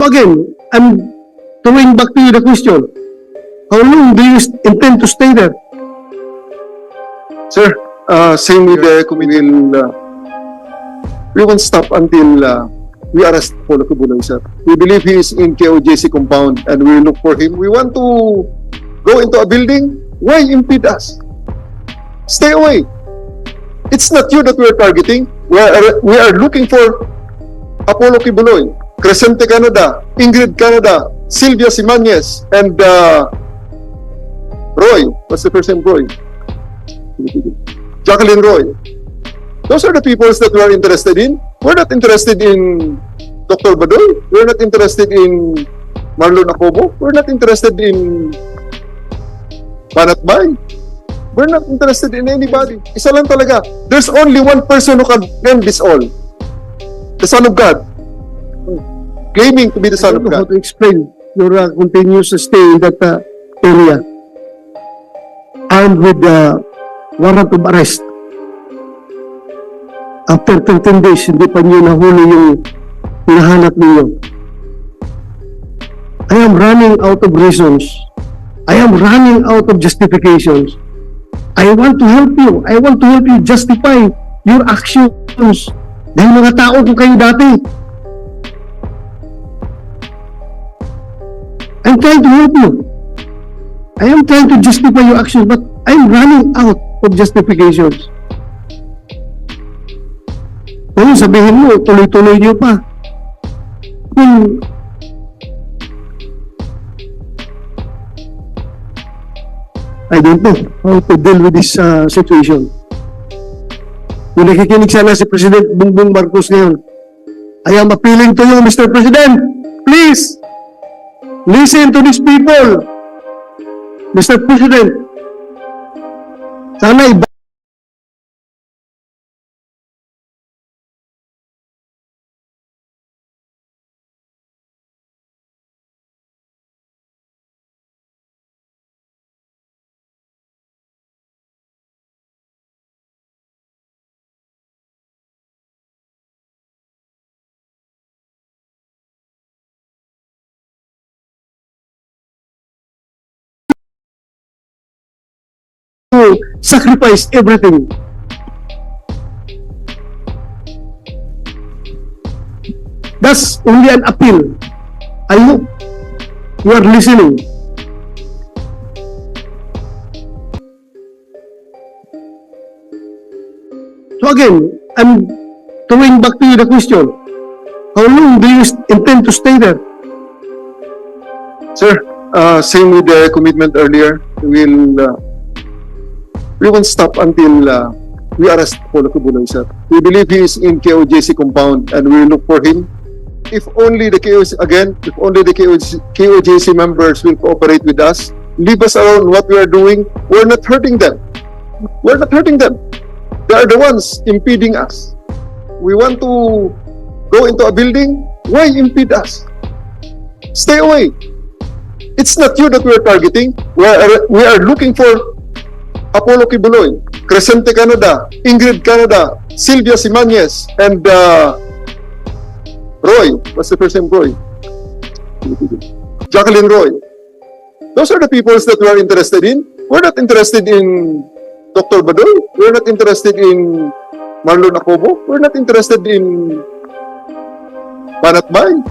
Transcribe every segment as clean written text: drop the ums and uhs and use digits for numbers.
Again, I'm throwing back to you the question. How long do you intend to stay there? Sir, same with the committee. We won't stop until we arrest Apollo Kibuloy, sir. We believe he is in KOJC compound and we will look for him. We want to go into a building. Why impede us? Stay away. It's not you that we are targeting. We are looking for Apollo Kibuloy, Crescente Canada, Ingrid Canada, Sylvia Simanes, and Roy. What's the first name? Roy. Jacqueline Roy. Those are the people that we are interested in. We're not interested in Dr. Badoy. We're not interested in Marlon Acobo. We're not interested in Banatbay. We're not interested in anybody. Isa lang talaga. There's only one person who can end this all. The Son of God. Claiming to be the Son of I don't know how God. to explain your continuous stay in that area. Armed with warrant of arrest. After 13 days, hindi pa niyo nahuli yung hinahanap niyo. I am running out of reasons. I am running out of justifications. I want to help you. I want to help you justify your actions. Dahil mga tao ko kayo dati. I'm trying to help you. I am trying to justify your actions, but I'm running out of justifications. Ngayon sabihin mo, tuloy-tuloy niyo pa. Kung I don't know how to deal with this situation. Kung nakikinig sana si President Bongbong Marcos ngayon, I am appealing to you, Mr. President. Please, listen to these people. Mr. President, sana iba to sacrifice everything. That's only an appeal. I hope you are listening. So again, I'm throwing back to you the question. How long do you intend to stay there? Sir, same with the commitment earlier. We won't stop until we arrest Apollo Kibuloy, sir. We believe he is in KOJC compound and we will look for him. If only the KOJC members will cooperate with us, leave us alone what we are doing, we're not hurting them. We're not hurting them. They are the ones impeding us. We want to go into a building. Why impede us? Stay away. It's not you that we are targeting. We are looking for Apollo Kibuloy, Crescente Canada, Ingrid Canada, Sylvia Simanes, and Roy. What's the first name? Roy. Jacqueline Roy. Those are the people that we are interested in. We're not interested in Dr. Badoy. We're not interested in Marlon Acobo. We're not interested in Banatbay.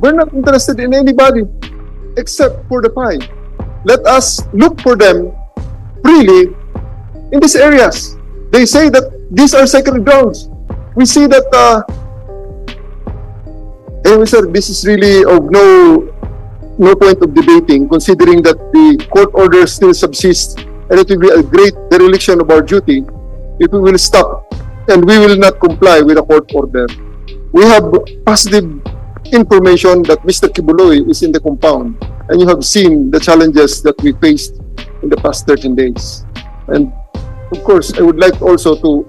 We're not interested in anybody except for the five. Let us look for them freely in these areas. They say that these are sacred grounds. We see that anyway, sir, this is really of no point of debating, considering that the court order still subsists, and it will be a great dereliction of our duty if we will stop and we will not comply with the court order. We have positive information that Mr. Kibuloy is in the compound, and you have seen the challenges that we faced in the past 13 days. And of course, I would like also to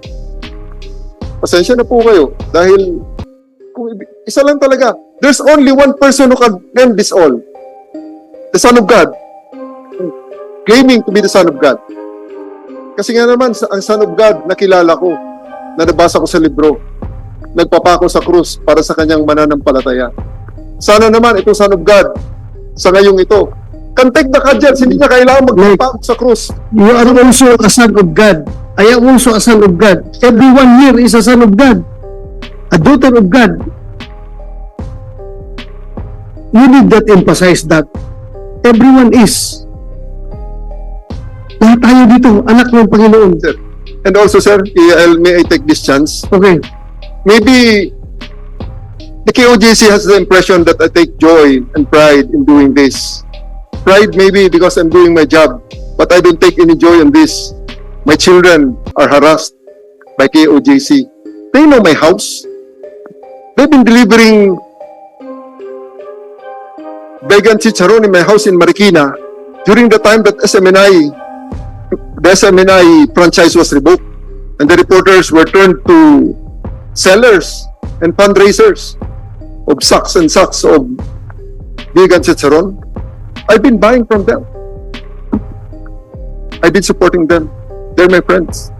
pasensya na po kayo dahil kung isa lang talaga, there's only one person who can end this all. The Son of God. Claiming to be the Son of God. Kasi nga naman, ang Son of God, nakilala ko, na nabasa ko sa libro, nagpapako sa krus para sa kanyang mananampalataya. Sana naman itong Son of God sa ngayong ito can take the cadence. Hindi niya kailangan magpapak sa krus. You are also a son of God. I am also a son of God. Everyone here is a son of God. A daughter of God. You need that emphasize that. Everyone is. Lahat tayo dito, anak ng Panginoon. Sir. And also, sir, may I take this chance? Okay. Maybe the KOJC has the impression that I take joy and pride in doing this. Pride maybe because I'm doing my job, but I don't take any joy in this. My children are harassed by KOJC. They know my house. They've been delivering vegan chicharon in my house in Marikina during the time that the SMNI franchise was revoked, and the reporters were turned to sellers and fundraisers of sacks and sacks of vegan chicharon. I've been buying from them. I've been supporting them. They're my friends.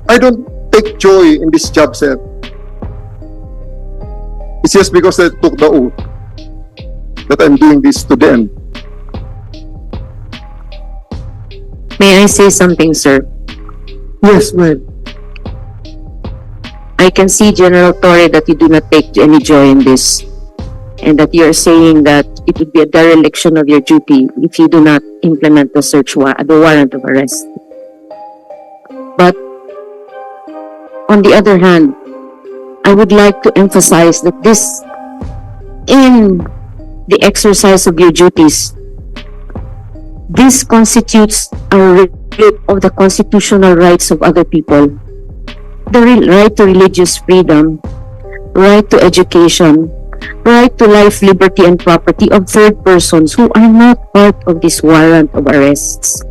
I don't take joy in this job, sir. It's just because I took the oath that I'm doing this to the end. May I say something, sir? Yes, ma'am. I can see, General Torre, that you do not take any joy in this, and that you are saying that it would be a dereliction of your duty if you do not implement the the warrant of arrest. But on the other hand, I would like to emphasize that in the exercise of your duties, this constitutes a rape of the constitutional rights of other people. The right to religious freedom, right to education, right to life, liberty, and property of third persons who are not part of this warrant of arrests.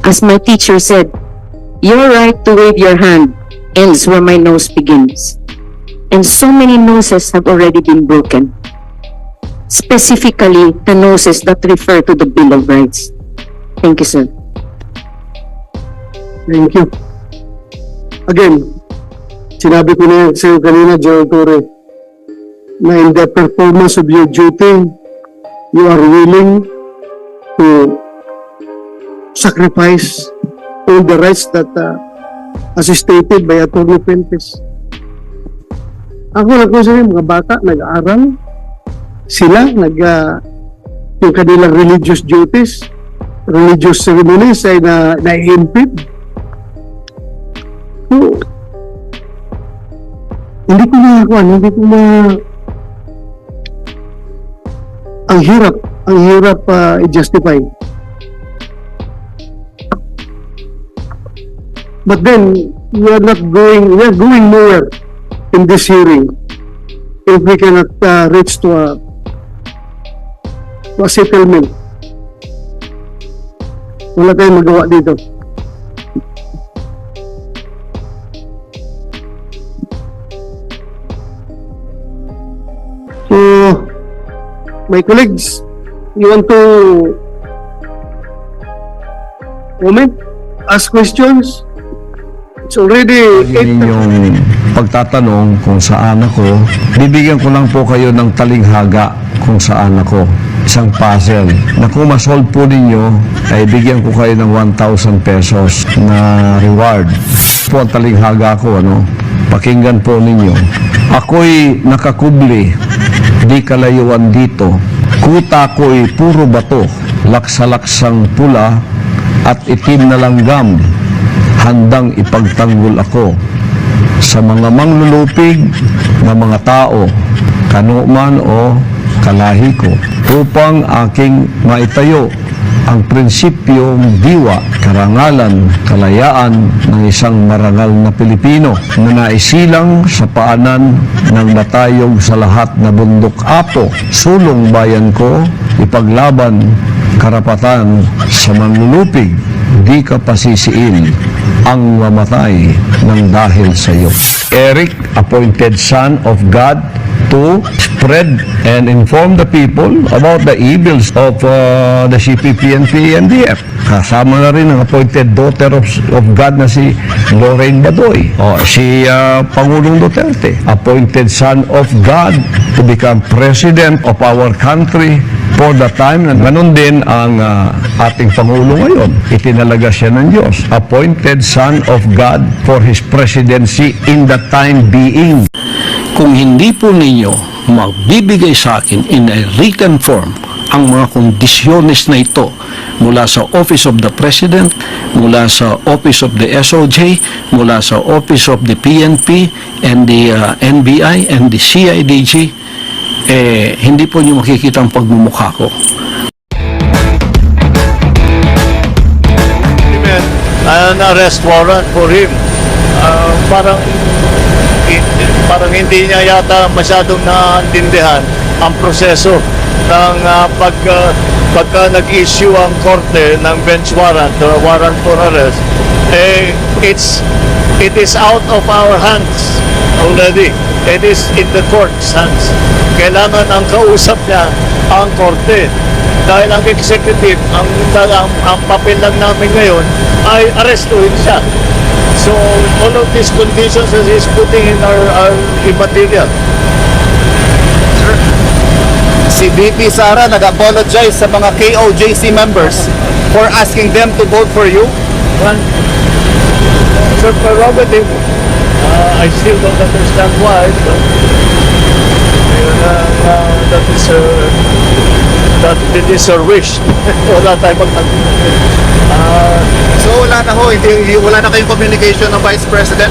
As my teacher said, your right to wave your hand ends where my nose begins. And so many noses have already been broken. Specifically, the noses that refer to the Bill of Rights. Thank you, sir. Thank you. Again, sinabi ko na sa iyo kanina, General Torre, na in the performance of your duty, you are willing to sacrifice all the rights that as stated by Atty. Fuentes. Ako nagkusabi, mga bata, nag-aaral, sila, yung kanilang religious duties, religious ceremonies ay na-impede. So, hindi ko ang hirap i-justify. But then, we are going nowhere in this hearing if we cannot reach to a settlement. Wala tayong magawa dito. So, my colleagues, you want to comment? Ask questions? It's already Inyong pagtatanong kung saan ako, bibigyan ko lang po kayo ng talinghaga kung saan ako. Isang puzzle na kung masolve po ninyo, ay bigyan ko kayo ng 1,000 pesos na reward. Po ang talinghaga ko, pakinggan po ninyo. Ako'y nakakubli, di kalayuan dito. Kuta ko'y puro bato, laksa-laksang pula at itim na langgam. Handang ipagtanggol ako sa mga manglulupig na mga tao, kanuman o kalahi ko, upang aking maitayo ang prinsipyong diwa, karangalan, kalayaan ng isang marangal na Pilipino na naisilang sa paanan ng natayog sa lahat na bundok apo, sulong bayan ko, ipaglaban karapatan sa manlulupig, di ka pasisiil ang mamatay ng dahil sa iyo. Eric, appointed son of God to spread and inform the people about the evils of the CPP and PNDF. Kasama na rin ang appointed daughter of God na si Lorraine Badoy. O, si Pangulong Duterte, appointed son of God to become president of our country for the time. Ganon din ang ating Pangulo ngayon. Itinalaga siya ng Diyos. Appointed son of God for his presidency in the time being. Kung hindi po ninyo magbibigay sa akin in a written form ang mga kondisyones na ito mula sa Office of the President, mula sa Office of the SOJ, mula sa Office of the PNP and the NBI and the CIDG, hindi po nyo makikita ang pagmumukha ko. An arrest warrant for him. Parang hindi niya yata masyadong naintindihan ang proseso ng pagka nag-issue ang korte ng bench warrant or warrant for arrest. It is out of our hands already. It is in the court's hands. Kailangan ang kausap niya ang korte. Dahil ang executive, ang papel lang namin ngayon ay arrestuhin siya. So, all of these conditions that he's putting in are immaterial. Si VP Sara nag-apologize sa mga KOJC members for asking them to vote for you. One, it's a prerogative. I still don't understand why, but that it is her wish. Wala tayong So wala na ho, wala na kayong communication ng Vice President?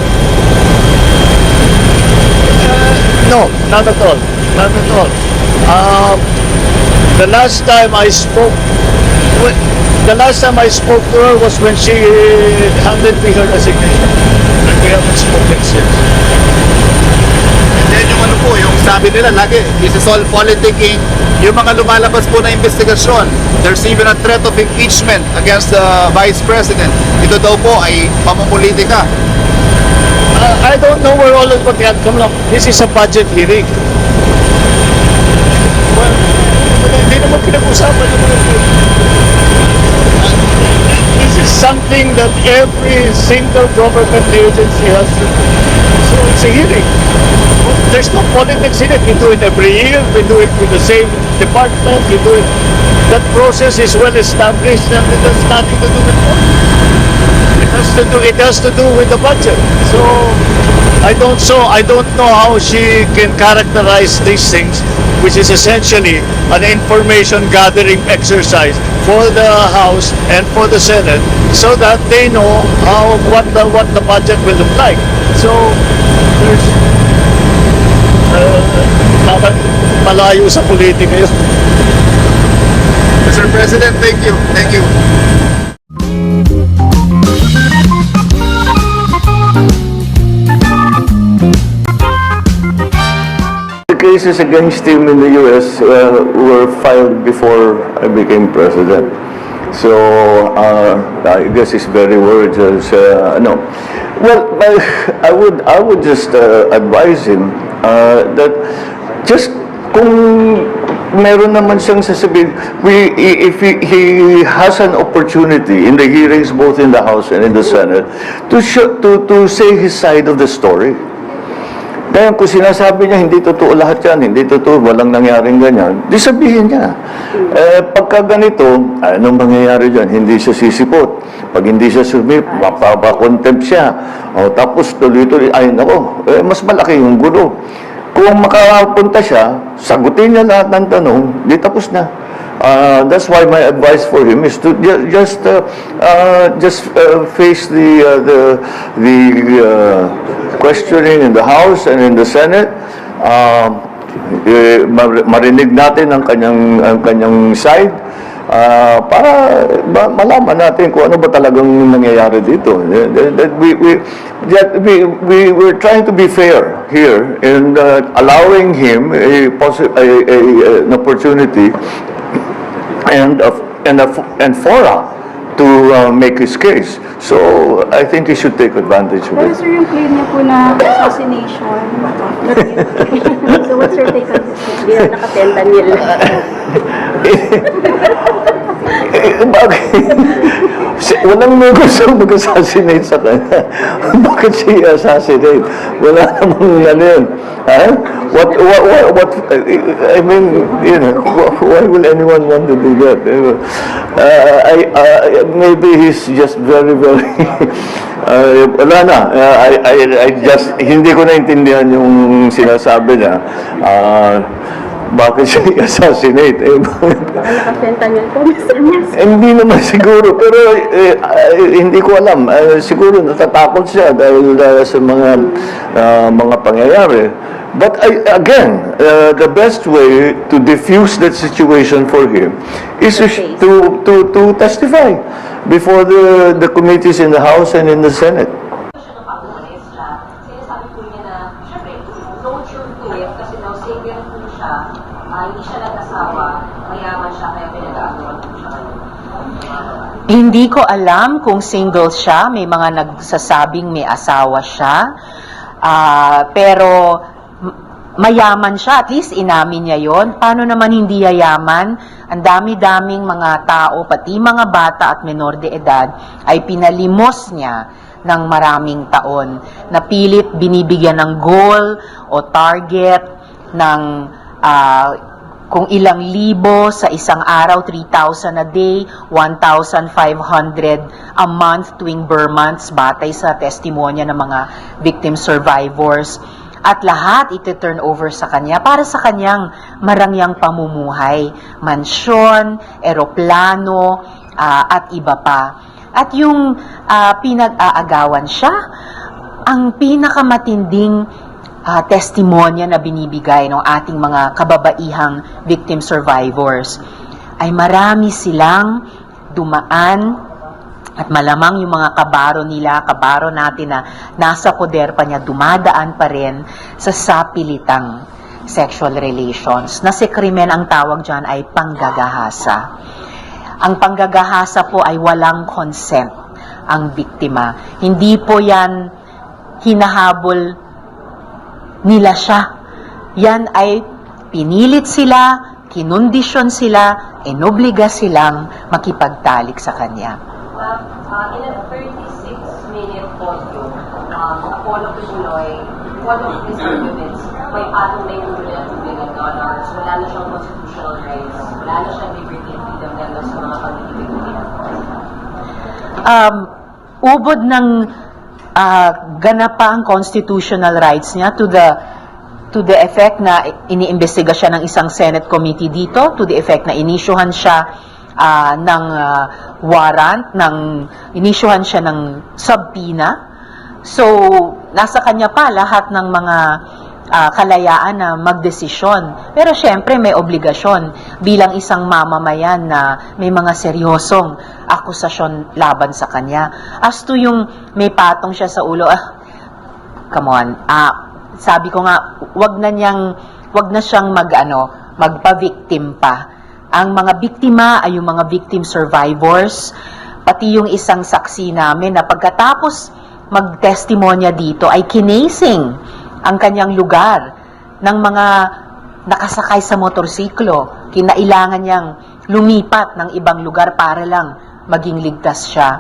No, not at all. Not at all. The last time I spoke to her was when she handed me her resignation. And we haven't spoken since. And then yung ano po, yung sabi nila lagi, this is all politicking. Yung mga lumalabas po na investigasyon, there's even a threat of impeachment against the Vice President. Ito daw po ay pamumulitika. I don't know where all of that come from. This is a budget hearing. Well, hindi naman pinag-usapan naman. This is something that every single government agency has to do. So it's a hearing. There's no politics in it. We do it every year. We do it with the same department. We do it. That process is well established and it has nothing to do with politics. It has to do with the budget. So I don't know how she can characterize these things, which is essentially an information gathering exercise for the House and for the Senate, so that they know what the budget will look like. So there's malayo sa politika yun. Mr. President, thank you. Thank you. The cases against him in the U.S. Were filed before I became president. So I guess his very words is no. Well, I would just advise him that just kung meron naman siyang sasabihin, if he has an opportunity in the hearings both in the House and in the Senate to say his side of the story. Kaya kung sinasabi niya, hindi totoo lahat yan, hindi totoo, walang nangyaring ganyan, di sabihin niya. Pagka ganito, anong mangyayari dyan? Hindi siya sisipot. Pag hindi siya sumip, mapapakontempt siya. O, tapos tuloy-tuloy, ay nako, mas malaki yung gulo. Kung makapunta siya, sagutin niya lahat ng tanong, di tapos na. That's why my advice for him is to just face the questioning in the House and in the Senate. Marinig natin ang kanyang side para malaman natin kung ano ba talagang nangyayari dito. We're trying to be fair here in allowing him an opportunity and fora to make his case. So I think he should take advantage of Pero it. sir, yung claim niya po na assassination. So what's your take on this? Hindi na nakatenda nila. Bakit? Walang may gusto mag-assassinate sa kanya. Bakit siya i-assassinate? Wala namang ano yun. Ha? What, I mean, you know, why will anyone want to do that? Maybe he's just very, wala na. I just, hindi ko naintindihan yung sinasabi niya. Bakit siya i-assassinate? Nakafentanyl po, Mr. Mas. Hindi naman siguro, pero hindi ko alam. Siguro natatakot siya dahil sa mga pangyayari. But again, the best way to diffuse that situation for him is to testify before the committees in the House and in the Senate. Sinasabi po niya na, syempre, no truth to it, kasi daw single po siya, hindi siya nag-asawa, mayaman siya, kaya pinag-aagawan po siya. Hindi ko alam kung single siya, may mga nagsasabing may asawa siya, pero mayaman siya, at least inamin niya yon. Paano naman hindi yayaman? Ang dami-daming mga tao, pati mga bata at menor de edad, ay pinalimos niya ng maraming taon. Napilit binibigyan ng goal o target ng kung ilang libo sa isang araw, 3,000 a day, 1,500 a month tuwing Burr months, batay sa testimonya ng mga victim survivors. At lahat iti-turn over sa kanya para sa kanyang marangyang pamumuhay, mansyon, eroplano, at iba pa. At yung pinag-aagawan siya, ang pinakamatinding testimonya na binibigay ng ating mga kababaihang victim survivors ay marami silang dumaan at malamang yung mga kabaro natin na nasa poder pa niya, dumadaan pa rin sa sapilitang sexual relations. Na si krimen ang tawag dyan ay panggagahasa. Ang panggagahasa po ay walang consent ang biktima. Hindi po yan hinahabol nila siya. Yan ay pinilit sila, kinondisyon sila, inobliga silang makipagtalik sa kanya. In a 36-minute audio, Apollo Quezon, one of his arguments, may patong na yung $2 billion. Wala na siyang constitutional rights, wala na siyang liberty and freedom dahil sa mga pag-ibig ko ubod ng ganapang constitutional rights niya to the effect na iniimbestiga siya ng isang Senate committee dito, to the effect na inisyuhan siya ng warrant, inisyuhan siya ng subpoena. So, nasa kanya pa lahat ng mga kalayaan na magdesisyon. Pero syempre may obligasyon bilang isang mamamayan na may mga seryosong akusasyon laban sa kanya. As to yung may patong siya sa ulo, come on, sabi ko nga, wag na siyang magpa-victim pa. Ang mga biktima ay yung mga victim survivors, pati yung isang saksi namin na pagkatapos magtestimonya dito ay kinasing ang kanyang lugar ng mga nakasakay sa motorsiklo. Kinailangan niyang lumipat ng ibang lugar para lang maging ligtas siya.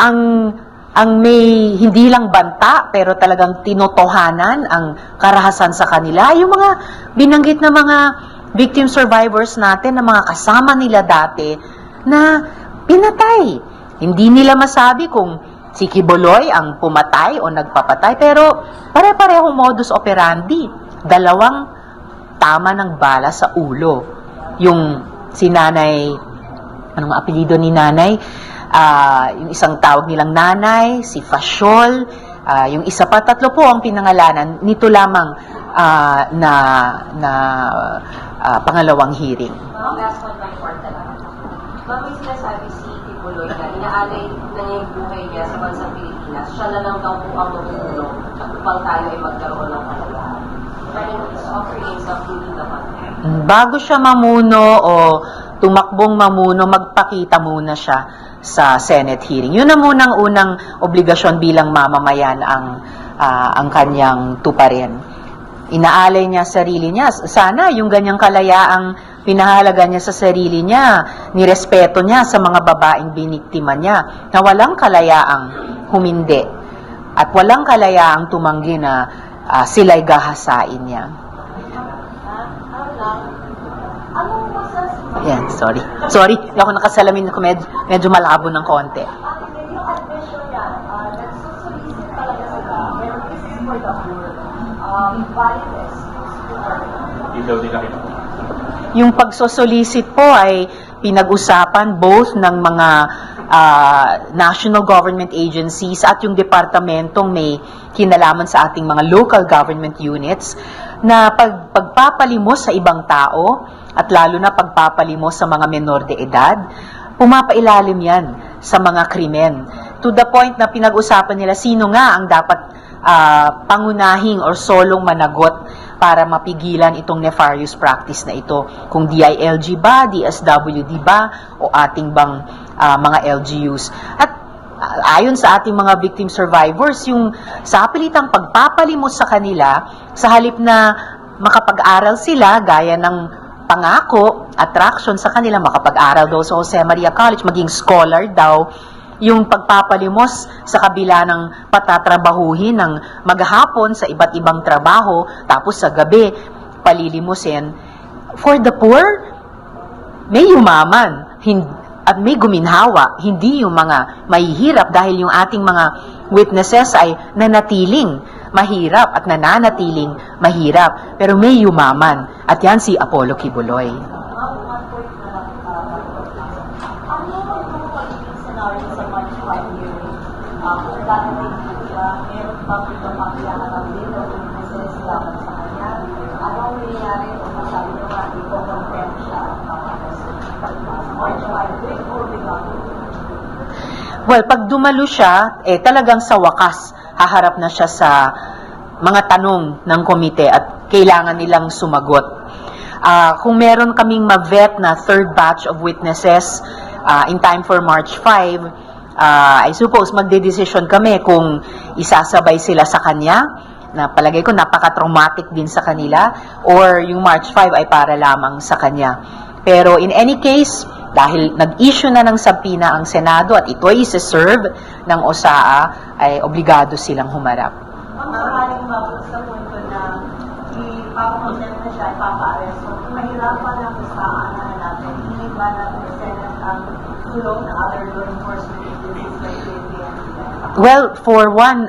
Ang may hindi lang banta pero talagang tinotohanan ang karahasan sa kanila, yung mga binanggit na mga victim survivors natin na mga kasama nila dati na pinatay. Hindi nila masabi kung si Quiboloy ang pumatay o nagpapatay, pero pare-parehong modus operandi. Dalawang tama ng bala sa ulo. Yung si nanay, anong apelyido ni nanay? Yung isang tawag nilang nanay, si Fasiol, yung isa pa, tatlo po ang pinangalanan nito lamang pangalawang hearing. Last one by court na lang. May sinasabi si Quiboloy na inaalay na niya yung buhay niya sa bansang Pilipinas. Siya na lang daw po ang tumulong at upang tayo ay magkaroon ng kalayaan. Pero it's offering something in the context. Bago siya mamuno o tumakbong mamuno, magpakita muna siya sa Senate hearing. Yun na munang unang obligasyon bilang mamamayan ang kanyang tuparin. Inaalay niya sarili niya. Sana yung ganyang kalayaang pinahalaga niya sa sarili niya, nirespeto niya sa mga babaeng biniktima niya, na walang kalayaang humindi at walang kalayaang tumanggi na sila'y gahasain niya. Yan, sorry. Sorry, hindi ako nakasalamin ko, medyo malabo ng konti. Yung pagsosolicit po ay pinag-usapan both ng mga national government agencies at yung departamentong may kinalaman sa ating mga local government units na pagpapalimos sa ibang tao at lalo na pagpapalimos sa mga menor de edad, pumapailalim yan sa mga krimen. To the point na pinag-usapan nila sino nga ang dapat pangunahing or solong managot para mapigilan itong nefarious practice na ito. Kung DILG ba, DSWD ba, o ating bang mga LGUs. At ayon sa ating mga victim survivors, yung sa pilitang pagpapalimos sa kanila, sa halip na makapag-aral sila, gaya ng pangako, attraction sa kanila, makapag-aral daw sa Jose Maria College, maging scholar daw, yung pagpapalimos sa kabila ng patatrabahuhin ng maghapon sa iba't ibang trabaho, tapos sa gabi, palilimusin. For the poor, may yumaman at may guminhawa, hindi yung mga mahihirap dahil yung ating mga witnesses ay nanatiling mahirap at nananatiling mahirap. Pero may yumaman, at yan si Apollo Kibuloy. Well, pag dumalo siya, talagang sa wakas, haharap na siya sa mga tanong ng komite at kailangan nilang sumagot. Kung meron kaming ma-vet na third batch of witnesses in time for March 5, I suppose magde-decision kami kung isasabay sila sa kanya, na palagay ko napaka-traumatic din sa kanila, or yung March 5 ay para lamang sa kanya. Pero in any case, dahil nag-issue na ng subpoena ang Senado at ito ay isi-serve ng OSAA, ay obligado silang humarap. Ang maaaring mabot sa punto na ipapakontent na siya, ipapa-arrest. So, kung mahirapan ang OSAA na natin, hindi ba natin Senate ang tulong ng other law enforcement agencies like PNP? Well, for one,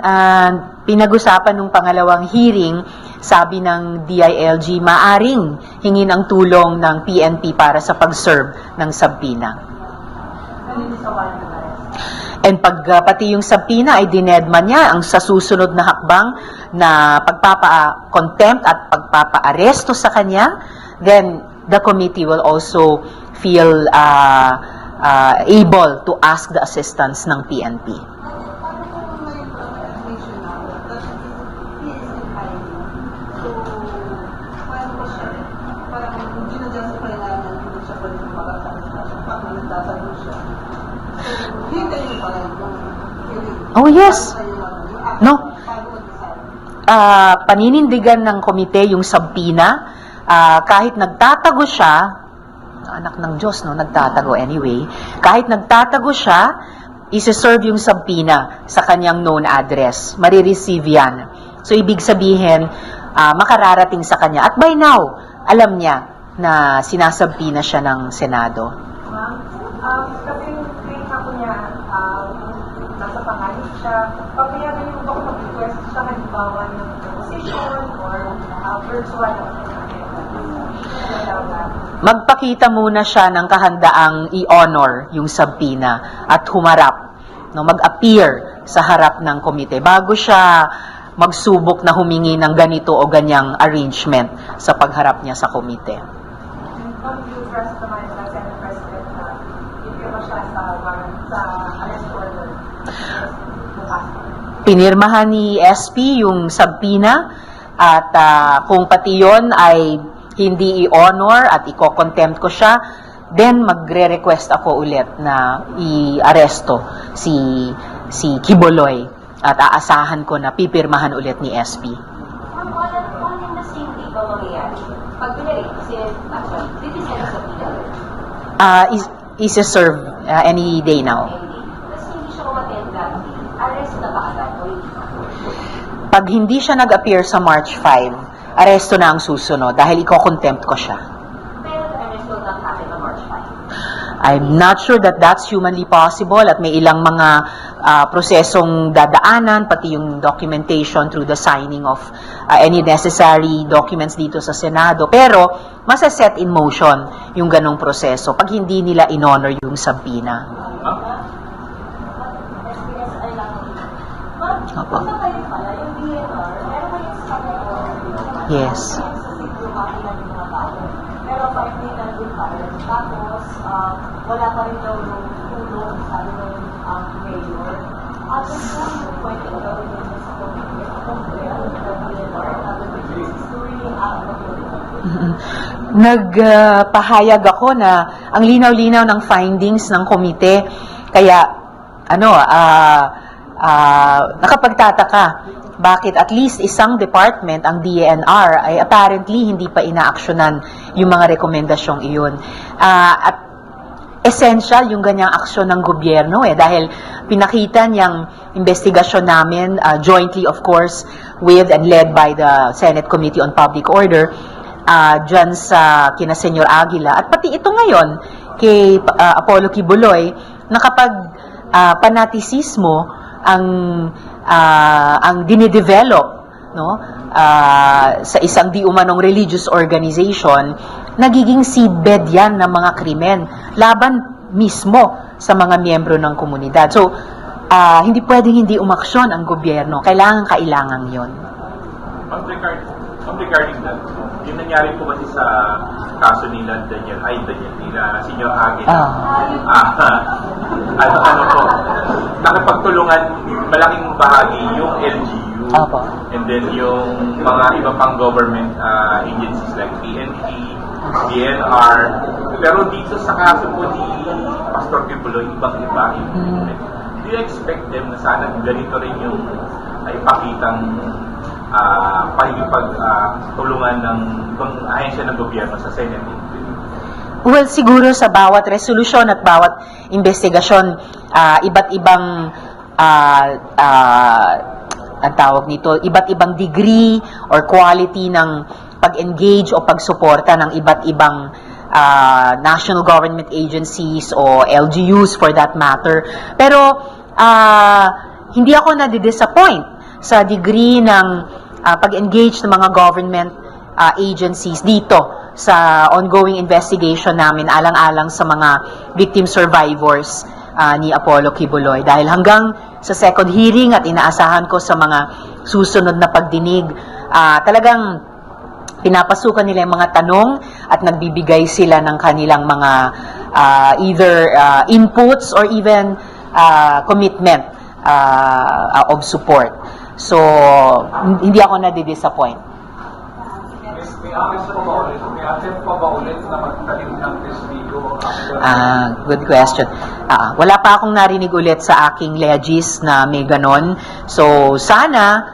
pinag-usapan nung pangalawang hearing, sabi ng DILG, maaring hingin ang tulong ng PNP para sa pag-serve ng subpoena. And pati yung subpoena ay dinedma niya ang sa susunod na hakbang na pagpapa-contempt at pagpapa-aresto sa kanya, then the committee will also feel able to ask the assistance ng PNP. Oh, yes. No. Paninindigan ng komite yung subpoena. Kahit nagtatago siya, anak ng Diyos, no, nagtatago anyway. Kahit nagtatago siya, isi-serve yung subpoena sa kanyang known address. Marireceive yan. So, ibig sabihin, makararating sa kanya. At by now, alam niya na sinasubpoena siya ng Senado. Kasi ako niya, nasa pangalit siya, papayagan niyo ba kung mag-request siya halimbawa ng position or virtual? Magpakita muna siya ng kahandaang i-honor yung subpoena at humarap, no, mag-appear sa harap ng komite bago siya magsubok na humingi ng ganito o ganyang arrangement sa pagharap niya sa komite. Pinirmahan ni SP yung subpoena at kung pati yon ay hindi i-honor at i-contempt ko siya, then magre-request ako ulit na i-aresto si Kibuloy at aasahan ko na pipirmahan ulit ni SP. Ang walang investigasyon pag pinarate, did he send a subpoena? Is served any day now. Tapos hindi siya umattend that day. Arrest na ba agad o hindi pa? Pag hindi siya nag-appear sa March 5, aresto na ang susunod dahil iko-contempt ko siya. Pero the arrest will not happen on March 5. I'm not sure that that's humanly possible at may ilang mga prosesong dadaanan, pati yung documentation through the signing of any necessary documents dito sa Senado. Pero, masa-set in motion yung ganong proseso pag hindi nila in-honor yung subpoena. Opo. Yes. Pero pa hindi na din tapos wala pa rin daw yung tulong sabi ng mayor. At yung point na gawin nila sa Nagpahayag ako na ang linaw-linaw ng findings ng komite, kaya nakapagtataka bakit at least isang department, ang DENR, ay apparently hindi pa inaaksyonan yung mga rekomendasyong iyon. At essential yung ganyang aksyon ng gobyerno dahil pinakita niyang investigasyon namin, jointly of course, with and led by the Senate Committee on Public Order, dyan sa kina Senyor Aguila, at pati ito ngayon kay Apollo Kibuloy, na kapag panatisismo ang dinidevelop sa isang di umanong religious organization, nagiging seedbed yan ng mga krimen laban mismo sa mga miyembro ng komunidad. So, hindi pwedeng hindi umaksyon ang gobyerno. Kailangan yun. Regarding that, yung nangyari po kasi sa kaso nila Senyor Aguila, ano po, nakipagtulungan malaking bahagi yung LGU, and then yung mga iba pang government agencies like PNP, DNR, pero dito sa kaso po ni Pastor Kibuloy, ibang-iba yung do you expect them na sana ganito rin yung ipakitang pakikipagtulungan ng ahensya ng gobyerno sa Senate? Well, siguro sa bawat resolusyon at bawat investigasyon, iba't ibang ang tawag nito, iba't ibang degree or quality ng pag-engage o pagsuporta ng iba't ibang national government agencies o LGUs for that matter. Pero hindi ako nadi-disappoint sa degree ng pag-engage ng mga government agencies dito sa ongoing investigation namin alang-alang sa mga victim survivors ni Apollo Kibuloy. Dahil hanggang sa second hearing at inaasahan ko sa mga susunod na pagdinig, talagang pinapasukan nila yung mga tanong at nagbibigay sila ng kanilang mga either inputs or even commitment of support. So, hindi ako nadi-disappoint. May attempt pa ba ulit na magtalim ng testigo? Good question. Wala pa akong narinig ulit sa aking legis na may ganon. So, sana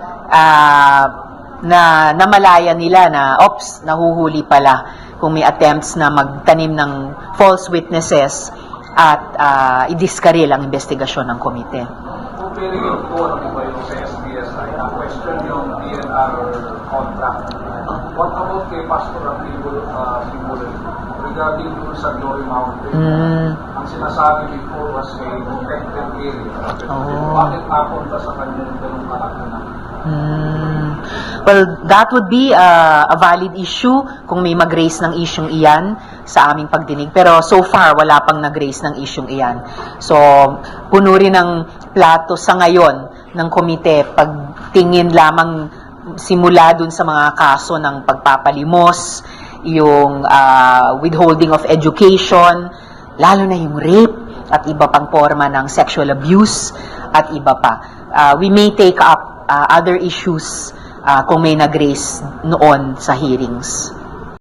na namalaya nila na, nahuhuli pala kung may attempts na magtanim ng false witnesses at idiskaril ang investigasyon ng komite. Pero yun po, yung sa SBSI, ang question yung DNR contract. What about kay Pastor Simulan regarding sa Glory Mountain? Ang sinasabi before was a protected area. Bakit napunta sa kanyang ganung kalakunan? Well, that would be a valid issue kung may mag-raise ng isyong iyan sa aming pagdinig. Pero so far, wala pang nag-raise ng isyong iyan. So, puno rin ng plato sa ngayon ng komite pagtingin lamang simula dun sa mga kaso ng pagpapalimos, yung withholding of education, lalo na yung rape at iba pang forma ng sexual abuse at iba pa. We may take up other issues kung may nag-raise noon sa hearings.